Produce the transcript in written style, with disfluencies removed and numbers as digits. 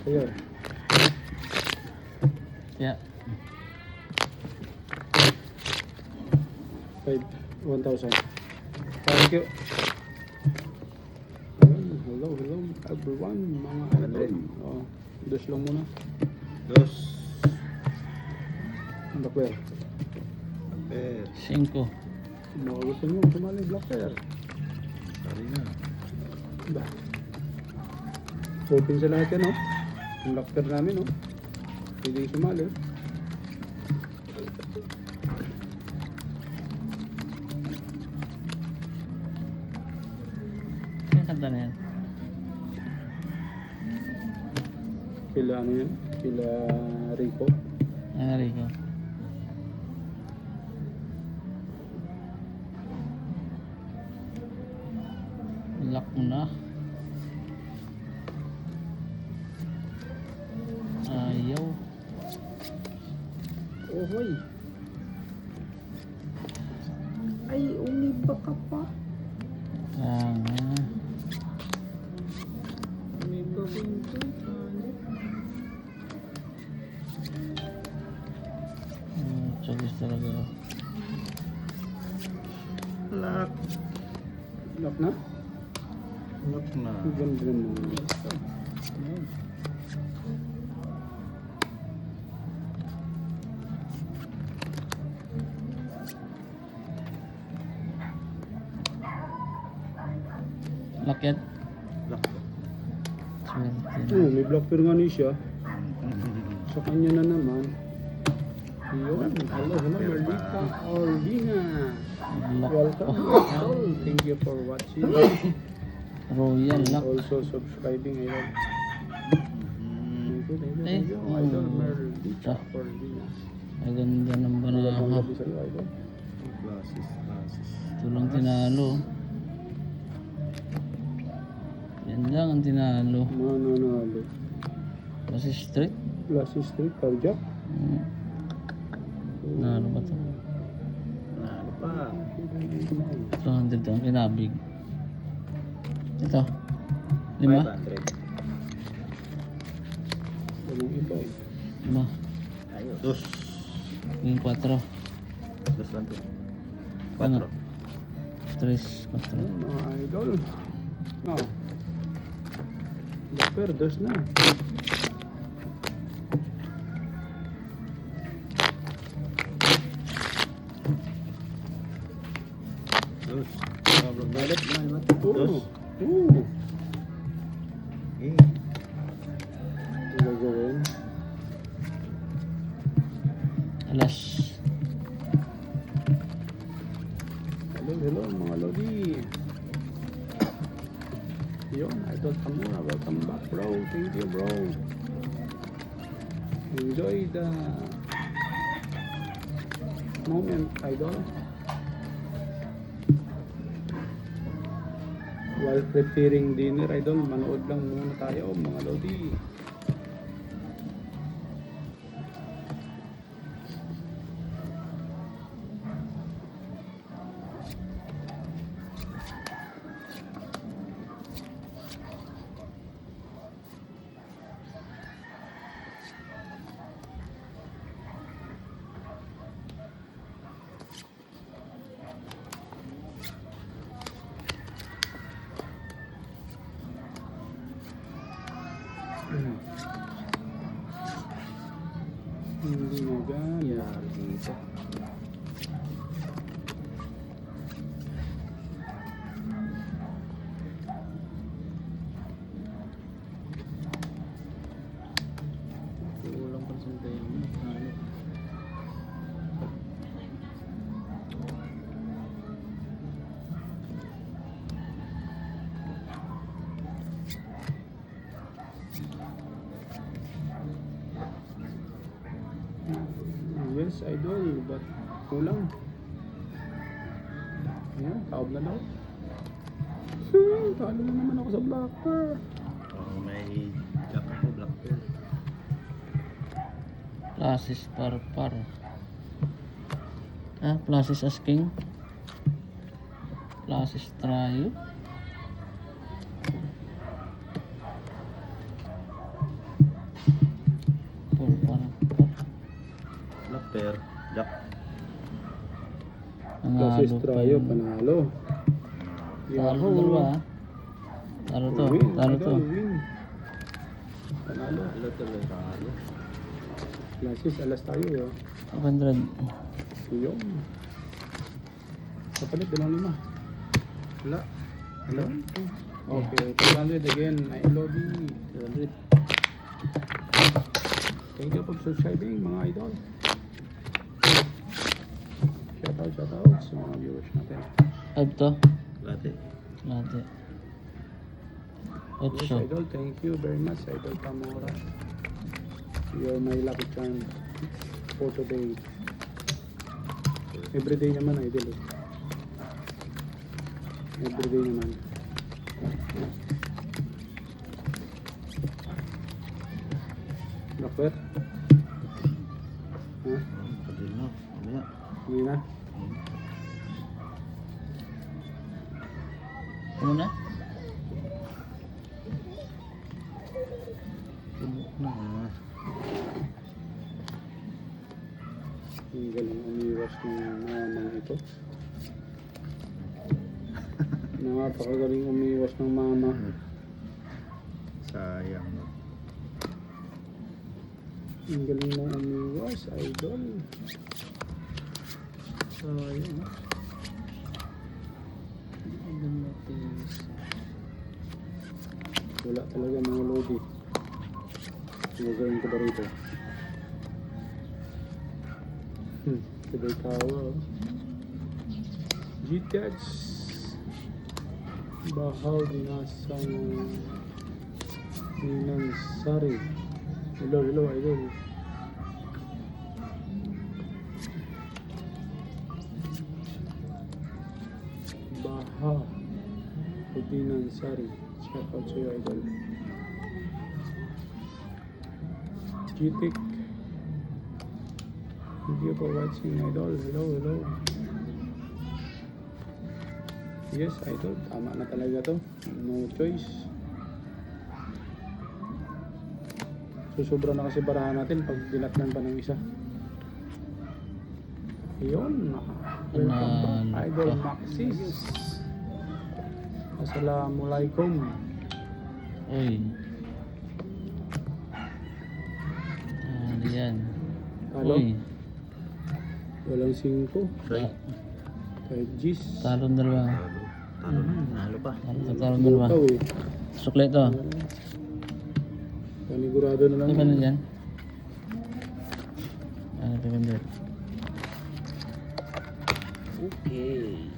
Ayun. Yeah. 1,000. Thank you. Ayun, hello everyone, mga idol. Oh, dos lang muna. Dos. Black bear. Per. 5. Mga gusto nyo, sumali black bear. Sorry na. Ba? Open sa lahat yan, no? Yung black bear namin, no? Pwede sumali. Kaya kanta na yan. Kila ano yan? Kila Rico. Nangyari ko. Lock mo na. Ayaw. Oh, hoy. Ay, umiba ka pa. Tanga. Umiba ka ito. Chagis talaga. Lock. Lock na? Lock na. Ganda mo. Lock yan. Lock. Swerte. Oh, may black bear nga ni siya. Sa kanya na naman. Yun. Hello, Merlita Ordina. Lock. Welcome. Oh, thank you for watching. Royal lock. Also subscribing, idol. Thank you, idol. Merlita Ordina. Ang ganda ng Magandang banaha. gabi sa'yo, idol. Glasses. Ito lang tinalo. Yan lang ang tinalo. Mananalo. Kasi straight. Lassie Street, carjack. Nalo ba ito? Ano pa? 200 ang kinabig. Ito. 5? 500. Walang iba eh. 5. Ayun. Dos. Yung 4. Dos lang to. Ano? 4. 3, 4. Mga idol. Oh. Super, dos na. Dos. Sobrang galit. Dos. Oo. Eh. Ang gagawin. Alas. Hello mga lodi. Yun, idol Tamura. Welcome back, bro. Thank you, bro. Enjoy the moment, idol. While preparing dinner, idol, manood lang muna tayo, mga lodi. Hindi na gaya. Dito. Kulang pa sa tayo. Ano? Yes, idol, but kulang. Ayan, taob na daw. Talo na naman ako sa blocker. Oh, may jack ako, black bear. Plasis par. Plasis as king. Plasis trio. pair. Jack. Classes tayo, panalo. Talo dalawa ah. Talo to. Win, Talo to. idol, win. Panalo. Talo tuloy. Talo. Classes, alas tayo. 500. Yung. Kapalit, 2,500. Wala. Hello? Okay, 200 again. I love you. 200. Thank you for subscribing, mga idol. Shoutout sa mga viewers natin. 5 to. Lati. Late. Yes, 8. idol, thank you very much, Idol Tamora. You're my lucky charm for today. Everyday naman, idol. Everyday naman. Dokter? Ha? Pagin mo. Mamaya. Hindi na? Ano na? Na. Ang galing umiwas ng mamang ito. Napakagaling umiwas ng mama. Sayang. Ang galing mo umiwas, idol. Sayang. Wala talaga mga lodi. Gagawin ko ba rito? Sabay tawa. GTX. Bahaw dinasang Ninansari. Hello, idol. Baha Dinansari. Shout out sa'yo, idol. GTX. Thank you for watching, idol. Hello. Yes, idol. Tama na talaga to. No choice. Susubra na kasi barahan natin pag dinatnan pa ng isa. Yun. Welcome back, Idol Maxis. Assalamualaikum. Uy. Yan. Talo? Uy. Walang 5. Try. Kahit G's. Talong dalawa. Talo na. Nalo pa. Talong dalawa. Butaw eh. Sukle to. Panigurado na lang. Ano ba na dyan? 500. Okay.